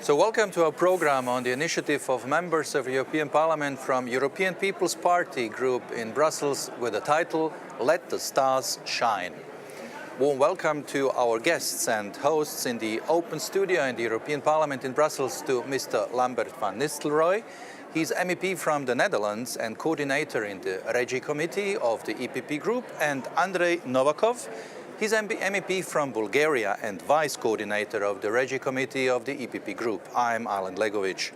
So welcome to our program on the initiative of members of the European Parliament from European People's Party group in Brussels with the title Let the Stars Shine. Warm welcome to our guests and hosts in the open studio in the European Parliament in Brussels to Mr. Lambert van Nistelrooij. He's MEP from the Netherlands and coordinator in the Regi Committee of the EPP group, and Andrey Novakov. He's MEP from Bulgaria and Vice Coordinator of the Regi Committee of the EPP Group. I'm Alen Legovic.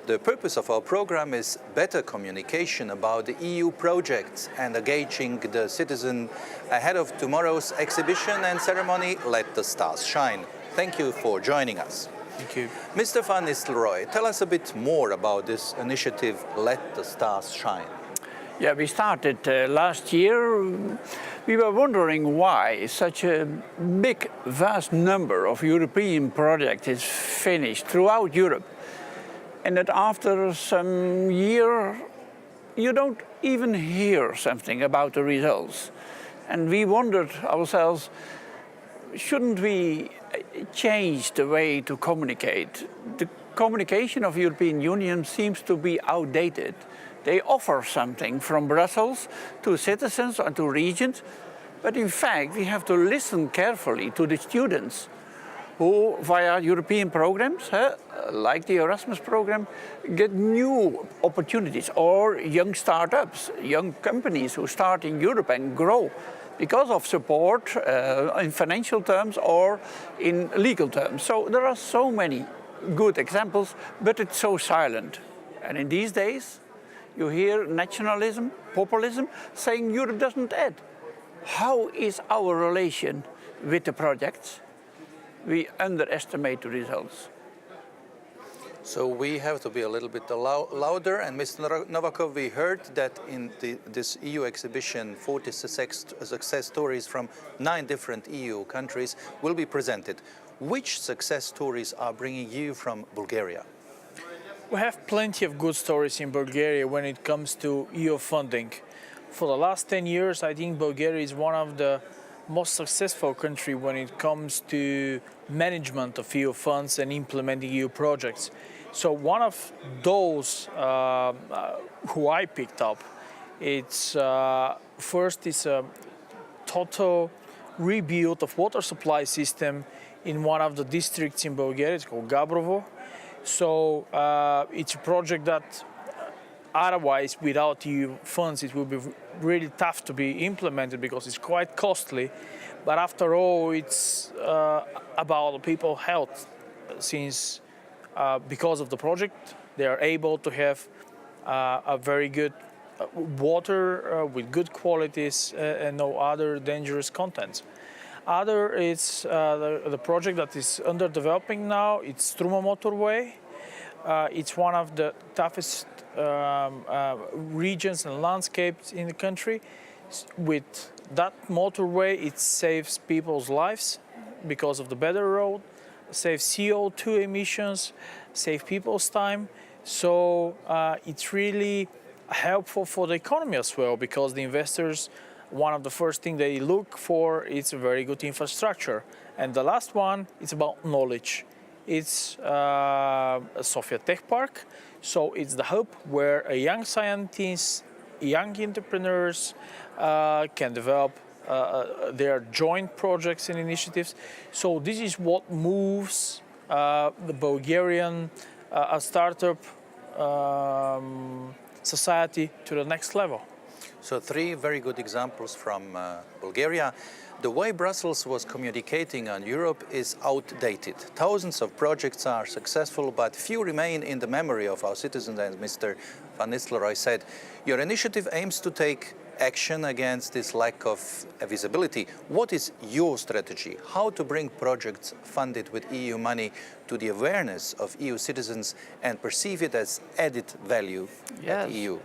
The purpose of our program is better communication about the EU projects and engaging the citizen ahead of tomorrow's exhibition and ceremony, Let the Stars Shine. Thank you for joining us. Thank you. Mr. van Nistelrooij, tell us a bit more about this initiative, Let the Stars Shine. Yeah, we started last year. We were wondering why such a big, vast number of European projects is finished throughout Europe. And that after some year, you don't even hear something about the results. And we wondered ourselves, shouldn't we change the way to communicate? The communication of the European Union seems to be outdated. They offer something from Brussels to citizens and to regions, but in fact we have to listen carefully to the students who, via European programs, like the Erasmus program, get new opportunities, or young startups, young companies who start in Europe and grow because of support in financial terms or in legal terms. So there are so many good examples, but it's so silent. And in these days, you hear nationalism, populism, saying Europe doesn't add. How is our relation with the projects? We underestimate the results. So we have to be a little bit louder. And Mr. Novakov, we heard that in this EU exhibition, 40 success stories from 9 different EU countries will be presented. Which success stories are bringing you from Bulgaria? We have plenty of good stories in Bulgaria when it comes to EU funding. For the last 10 years, I think Bulgaria is one of the most successful countries when it comes to management of EU funds and implementing EU projects. So one of those who I picked up, it's first is a total rebuild of water supply system in one of the districts in Bulgaria. It's called Gabrovo. So it's a project that otherwise, without EU funds, it would be really tough to be implemented because it's quite costly. But after all, it's about people's health, since because of the project, they are able to have a very good water with good qualities and no other dangerous contents. Other is the project that is under developing now. It's Struma motorway. It's one of the toughest regions and landscapes in the country. With that motorway, it saves people's lives because of the better road, saves CO2 emissions, saves people's time. So it's really helpful for the economy as well, because the investors, one of the first things they look for is a very good infrastructure. And the last one is about knowledge. It's Sofia Tech Park. So it's the hub where a young scientists, young entrepreneurs can develop their joint projects and initiatives. So this is what moves the Bulgarian startup society to the next level. So 3 very good examples from Bulgaria. The way Brussels was communicating on Europe is outdated. Thousands of projects are successful, but few remain in the memory of our citizens, as Mr. van Nistelrooij said. Your initiative aims to take action against this lack of visibility. What is your strategy? How to bring projects funded with EU money to the awareness of EU citizens and perceive it as added value at the EU?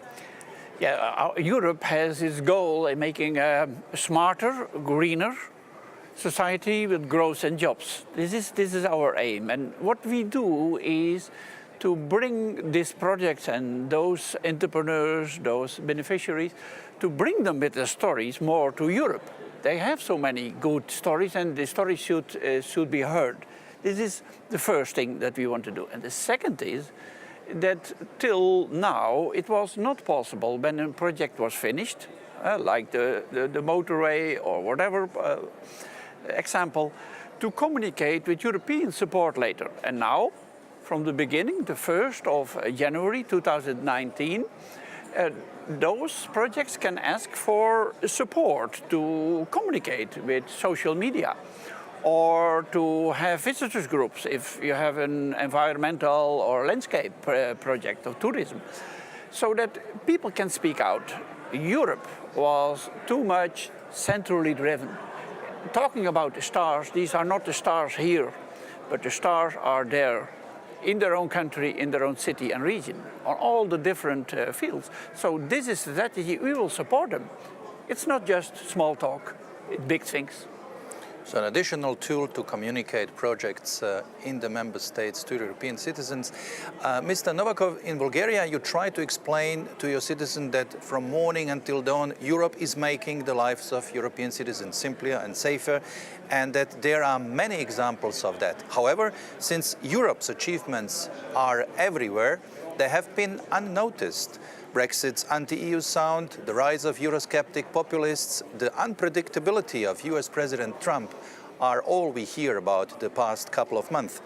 Yeah, Europe has its goal in making a smarter, greener society with growth and jobs. This is our aim. And what we do is to bring these projects and those entrepreneurs, those beneficiaries, to bring them with the stories more to Europe. They have so many good stories, and the stories should be heard. This is the first thing that we want to do. And the second is that till now it was not possible when a project was finished, like the motorway or whatever example, to communicate with European support later. And now, from the beginning, the 1st of January 2019, those projects can ask for support to communicate with social media or to have visitors groups if you have an environmental or landscape project or tourism, so that people can speak out. Europe was too much centrally driven. Talking about the stars, these are not the stars here, but the stars are there in their own country, in their own city and region, on all the different fields. So this is the strategy, we will support them. It's not just small talk, it's big things. So an additional tool to communicate projects in the member states to European citizens. Mr. Novakov, in Bulgaria, you try to explain to your citizens that from morning until dawn, Europe is making the lives of European citizens simpler and safer, and that there are many examples of that. However, since Europe's achievements are everywhere, they have been unnoticed. Brexit's anti-EU sound, the rise of Eurosceptic populists, the unpredictability of US President Trump are all we hear about the past couple of months.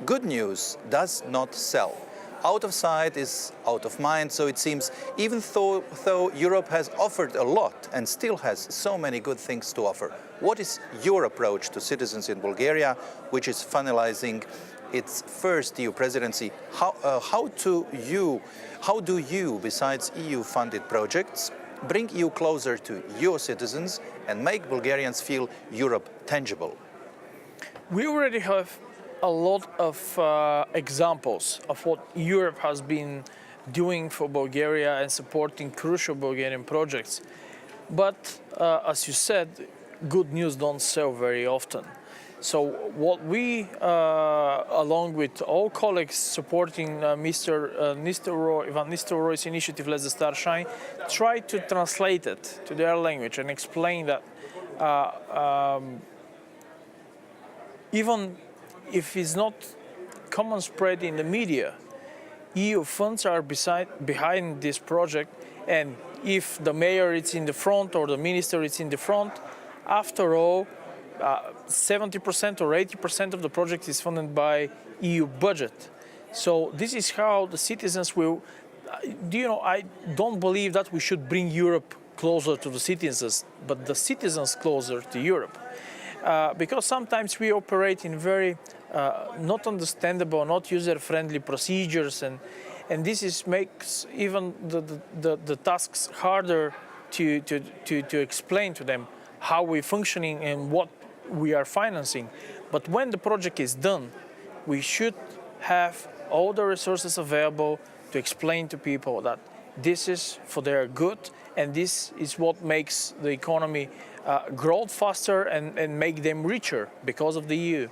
Good news does not sell. Out of sight is out of mind, so it seems, even though Europe has offered a lot and still has so many good things to offer. What is your approach to citizens in Bulgaria, which is finalizing its first EU presidency? How do you, besides EU-funded projects, bring you closer to your citizens and make Bulgarians feel Europe tangible? We already have a lot of examples of what Europe has been doing for Bulgaria and supporting crucial Bulgarian projects. But as you said, good news don't sell very often. So what we, along with all colleagues supporting Mr. Van Nistelrooij's initiative Let the Stars Shine, try to translate it to their language and explain that even if it's not common spread in the media, EU funds are behind this project, and if the mayor is in the front or the minister is in the front, after all, 70% or 80% of the project is funded by EU budget. So this is how the citizens will, I don't believe that we should bring Europe closer to the citizens, but the citizens closer to Europe. Because sometimes we operate in very not understandable, not user-friendly procedures, and this makes even the tasks harder to explain to them how we're functioning and what we are financing. But when the project is done, we should have all the resources available to explain to people that this is for their good, and this is what makes the economy grow faster and make them richer because of the EU.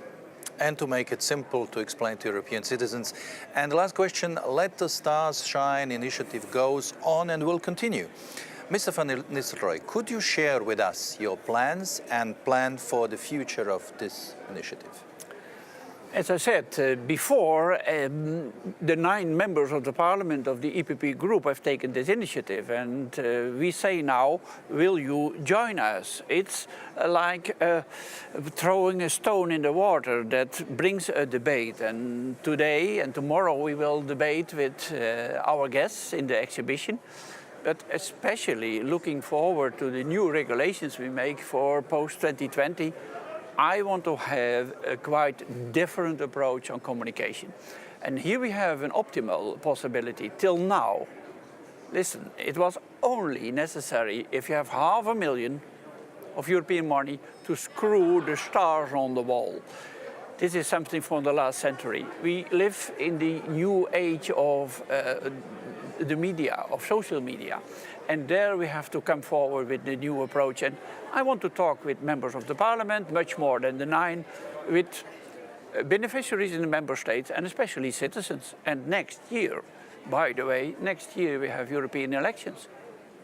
And to make it simple to explain to European citizens. And the last question, Let the Stars Shine initiative goes on and will continue. Mr. Van Nistelrooij, could you share with us your plans and plan for the future of this initiative? As I said before, the 9 members of the parliament of the EPP group have taken this initiative, and we say now, will you join us? It's like throwing a stone in the water that brings a debate, and today and tomorrow we will debate with our guests in the exhibition, but especially looking forward to the new regulations we make for post-2020. I want to have a quite different approach on communication. And here we have an optimal possibility till now. Listen, it was only necessary if you have 500,000 of European money to screw the stars on the wall. This is something from the last century. We live in the new age of the media, of social media. And there we have to come forward with the new approach. And I want to talk with members of the parliament, much more than the 9, with beneficiaries in the member states and especially citizens. And next year, by the way, next year we have European elections.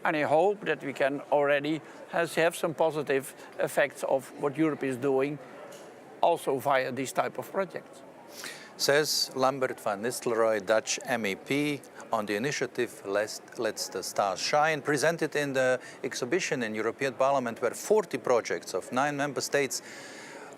And I hope that we can already have some positive effects of what Europe is doing also via these type of projects. Says Lambert van Nistelrooij, Dutch MEP, on the initiative Let the Stars Shine, presented in the exhibition in European Parliament, where 40 projects of 9 member states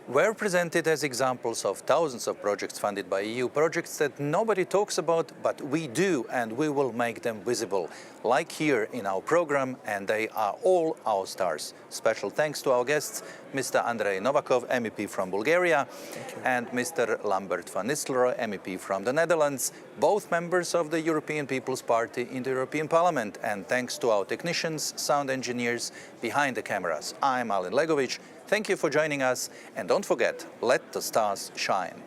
were presented as examples of thousands of projects funded by EU, projects that nobody talks about, but we do, and we will make them visible, like here in our program, and they are all our stars. Special thanks to our guests, Mr. Andrey Novakov, MEP from Bulgaria, and Mr. Lambert van Nistelrooij, MEP from the Netherlands, both members of the European People's Party in the European Parliament, and thanks to our technicians, sound engineers behind the cameras. I'm Alen Legovic. Thank you for joining us, and don't forget, let the stars shine.